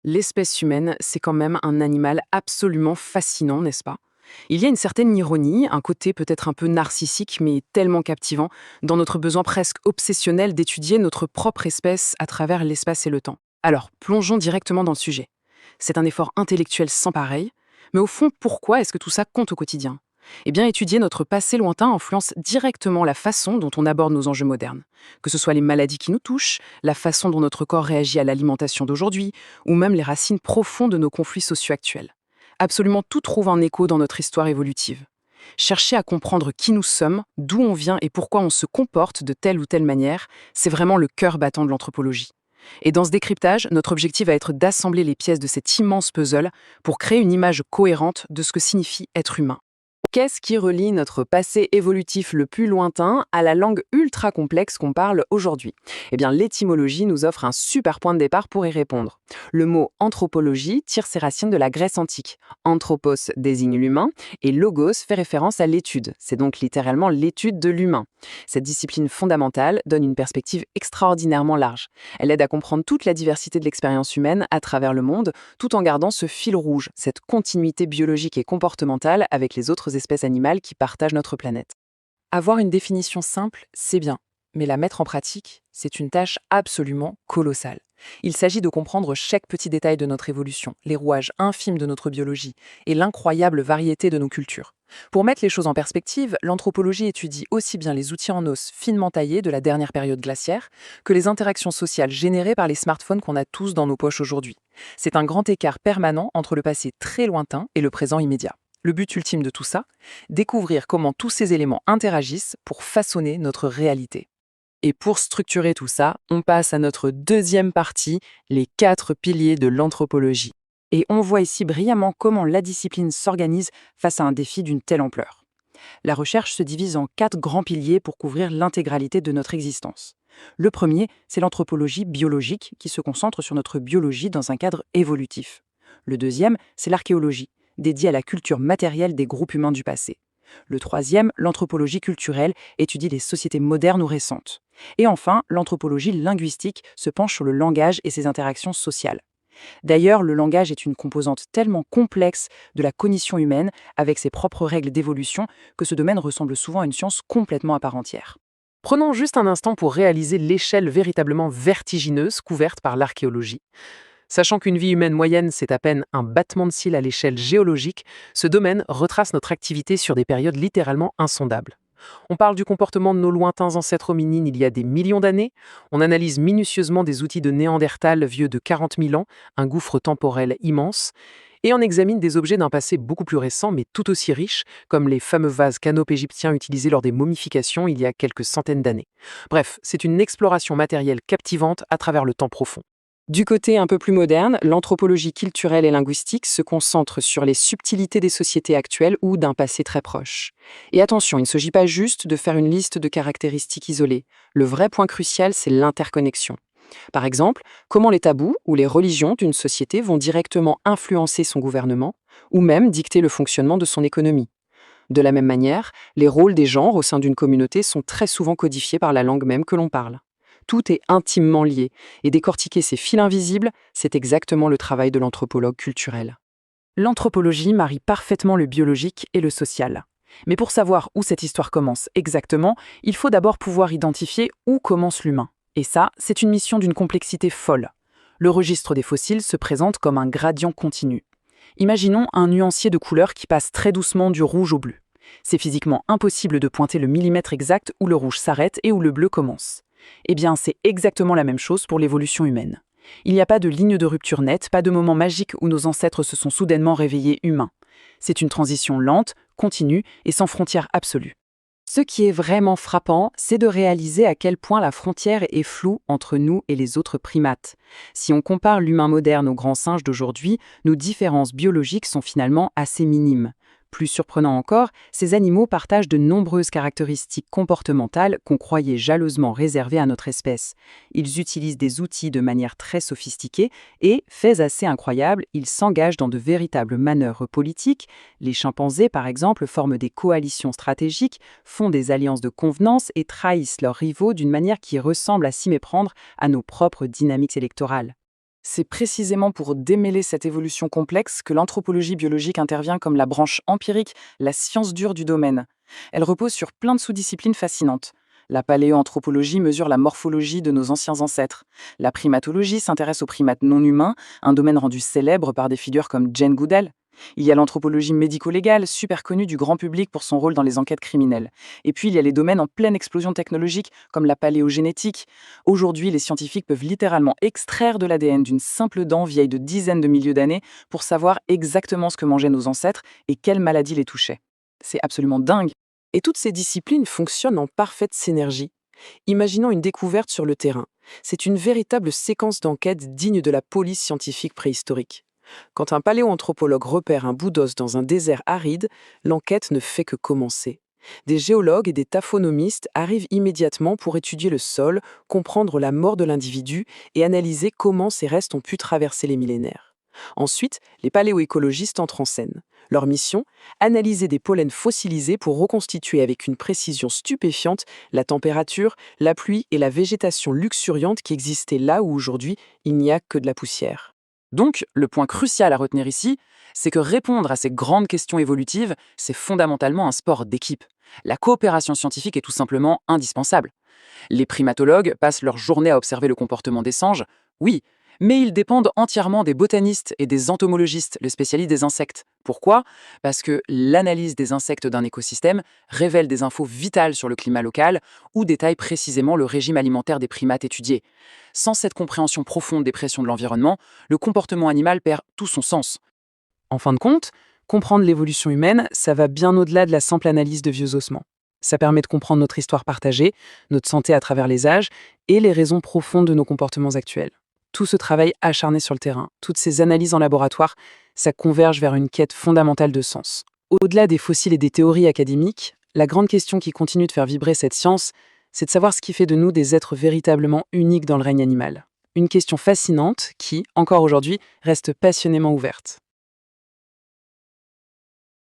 L'espèce humaine, c'est quand même un animal absolument fascinant, n'est-ce pas? Il y a une certaine ironie, un côté peut-être un peu narcissique, mais tellement captivant, dans notre besoin presque obsessionnel d'étudier notre propre espèce à travers l'espace et le temps. Alors, plongeons directement dans le sujet. C'est un effort intellectuel sans pareil, mais au fond, pourquoi est-ce que tout ça compte au quotidien? Eh bien, étudier notre passé lointain influence directement la façon dont on aborde nos enjeux modernes. Que ce soit les maladies qui nous touchent, la façon dont notre corps réagit à l'alimentation d'aujourd'hui, ou même les racines profondes de nos conflits sociaux actuels. Absolument tout trouve un écho dans notre histoire évolutive. Chercher à comprendre qui nous sommes, d'où on vient et pourquoi on se comporte de telle ou telle manière, c'est vraiment le cœur battant de l'anthropologie. Et dans ce décryptage, notre objectif va être d'assembler les pièces de cet immense puzzle pour créer une image cohérente de ce que signifie être humain. Qu'est-ce qui relie notre passé évolutif le plus lointain à la langue ultra complexe qu'on parle aujourd'hui? Eh bien, l'étymologie nous offre un super point de départ pour y répondre. Le mot anthropologie tire ses racines de la Grèce antique. Anthropos désigne l'humain et logos fait référence à l'étude. C'est donc littéralement l'étude de l'humain. Cette discipline fondamentale donne une perspective extraordinairement large. Elle aide à comprendre toute la diversité de l'expérience humaine à travers le monde, tout en gardant ce fil rouge, cette continuité biologique et comportementale avec les autres espèces animales qui partagent notre planète. Avoir une définition simple, c'est bien, mais la mettre en pratique, c'est une tâche absolument colossale. Il s'agit de comprendre chaque petit détail de notre évolution, les rouages infimes de notre biologie et l'incroyable variété de nos cultures. Pour mettre les choses en perspective, l'anthropologie étudie aussi bien les outils en os finement taillés de la dernière période glaciaire que les interactions sociales générées par les smartphones qu'on a tous dans nos poches aujourd'hui. C'est un grand écart permanent entre le passé très lointain et le présent immédiat. Le but ultime de tout ça, découvrir comment tous ces éléments interagissent pour façonner notre réalité. Et pour structurer tout ça, on passe à notre deuxième partie, les 4 piliers de l'anthropologie. Et on voit ici brillamment comment la discipline s'organise face à un défi d'une telle ampleur. La recherche se divise en 4 grands piliers pour couvrir l'intégralité de notre existence. Le premier, c'est l'anthropologie biologique qui se concentre sur notre biologie dans un cadre évolutif. Le deuxième, c'est l'archéologie, dédiée à la culture matérielle des groupes humains du passé. Le troisième, l'anthropologie culturelle, étudie les sociétés modernes ou récentes. Et enfin, l'anthropologie linguistique se penche sur le langage et ses interactions sociales. D'ailleurs, le langage est une composante tellement complexe de la cognition humaine, avec ses propres règles d'évolution, que ce domaine ressemble souvent à une science complètement à part entière. Prenons juste un instant pour réaliser l'échelle véritablement vertigineuse couverte par l'archéologie. Sachant qu'une vie humaine moyenne, c'est à peine un battement de cils à l'échelle géologique, ce domaine retrace notre activité sur des périodes littéralement insondables. On parle du comportement de nos lointains ancêtres hominines il y a des millions d'années, on analyse minutieusement des outils de Néandertal vieux de 40 000 ans, un gouffre temporel immense, et on examine des objets d'un passé beaucoup plus récent mais tout aussi riche, comme les fameux vases canopes égyptiens utilisés lors des momifications il y a quelques centaines d'années. Bref, c'est une exploration matérielle captivante à travers le temps profond. Du côté un peu plus moderne, l'anthropologie culturelle et linguistique se concentre sur les subtilités des sociétés actuelles ou d'un passé très proche. Et attention, il ne s'agit pas juste de faire une liste de caractéristiques isolées. Le vrai point crucial, c'est l'interconnexion. Par exemple, comment les tabous ou les religions d'une société vont directement influencer son gouvernement ou même dicter le fonctionnement de son économie. De la même manière, les rôles des genres au sein d'une communauté sont très souvent codifiés par la langue même que l'on parle. Tout est intimement lié, et décortiquer ces fils invisibles, c'est exactement le travail de l'anthropologue culturel. L'anthropologie marie parfaitement le biologique et le social. Mais pour savoir où cette histoire commence exactement, il faut d'abord pouvoir identifier où commence l'humain. Et ça, c'est une mission d'une complexité folle. Le registre des fossiles se présente comme un gradient continu. Imaginons un nuancier de couleurs qui passe très doucement du rouge au bleu. C'est physiquement impossible de pointer le millimètre exact où le rouge s'arrête et où le bleu commence. Eh bien, c'est exactement la même chose pour l'évolution humaine. Il n'y a pas de ligne de rupture nette, pas de moment magique où nos ancêtres se sont soudainement réveillés humains. C'est une transition lente, continue et sans frontière absolue. Ce qui est vraiment frappant, c'est de réaliser à quel point la frontière est floue entre nous et les autres primates. Si on compare l'humain moderne au grand singe d'aujourd'hui, nos différences biologiques sont finalement assez minimes. Plus surprenant encore, ces animaux partagent de nombreuses caractéristiques comportementales qu'on croyait jalousement réservées à notre espèce. Ils utilisent des outils de manière très sophistiquée et, faits assez incroyables, ils s'engagent dans de véritables manœuvres politiques. Les chimpanzés, par exemple, forment des coalitions stratégiques, font des alliances de convenance et trahissent leurs rivaux d'une manière qui ressemble à s'y méprendre à nos propres dynamiques électorales. C'est précisément pour démêler cette évolution complexe que l'anthropologie biologique intervient comme la branche empirique, la science dure du domaine. Elle repose sur plein de sous-disciplines fascinantes. La paléoanthropologie mesure la morphologie de nos anciens ancêtres. La primatologie s'intéresse aux primates non humains, un domaine rendu célèbre par des figures comme Jane Goodall. Il y a l'anthropologie médico-légale, super connue du grand public pour son rôle dans les enquêtes criminelles. Et puis il y a les domaines en pleine explosion technologique, comme la paléogénétique. Aujourd'hui, les scientifiques peuvent littéralement extraire de l'ADN d'une simple dent vieille de dizaines de milliers d'années pour savoir exactement ce que mangeaient nos ancêtres et quelles maladies les touchaient. C'est absolument dingue. Et toutes ces disciplines fonctionnent en parfaite synergie. Imaginons une découverte sur le terrain. C'est une véritable séquence d'enquête digne de la police scientifique préhistorique. Quand un paléoanthropologue repère un bout d'os dans un désert aride, l'enquête ne fait que commencer. Des géologues et des taphonomistes arrivent immédiatement pour étudier le sol, comprendre la mort de l'individu et analyser comment ces restes ont pu traverser les millénaires. Ensuite, les paléoécologistes entrent en scène. Leur mission, analyser des pollens fossilisés pour reconstituer avec une précision stupéfiante la température, la pluie et la végétation luxuriante qui existait là où aujourd'hui il n'y a que de la poussière. Donc, le point crucial à retenir ici, c'est que répondre à ces grandes questions évolutives, c'est fondamentalement un sport d'équipe. La coopération scientifique est tout simplement indispensable. Les primatologues passent leur journée à observer le comportement des singes, oui, mais ils dépendent entièrement des botanistes et des entomologistes, les spécialistes des insectes. Pourquoi? Parce que l'analyse des insectes d'un écosystème révèle des infos vitales sur le climat local ou détaille précisément le régime alimentaire des primates étudiés. Sans cette compréhension profonde des pressions de l'environnement, le comportement animal perd tout son sens. En fin de compte, comprendre l'évolution humaine, ça va bien au-delà de la simple analyse de vieux ossements. Ça permet de comprendre notre histoire partagée, notre santé à travers les âges et les raisons profondes de nos comportements actuels. Tout ce travail acharné sur le terrain, toutes ces analyses en laboratoire, ça converge vers une quête fondamentale de sens. Au-delà des fossiles et des théories académiques, la grande question qui continue de faire vibrer cette science, c'est de savoir ce qui fait de nous des êtres véritablement uniques dans le règne animal. Une question fascinante qui, encore aujourd'hui, reste passionnément ouverte.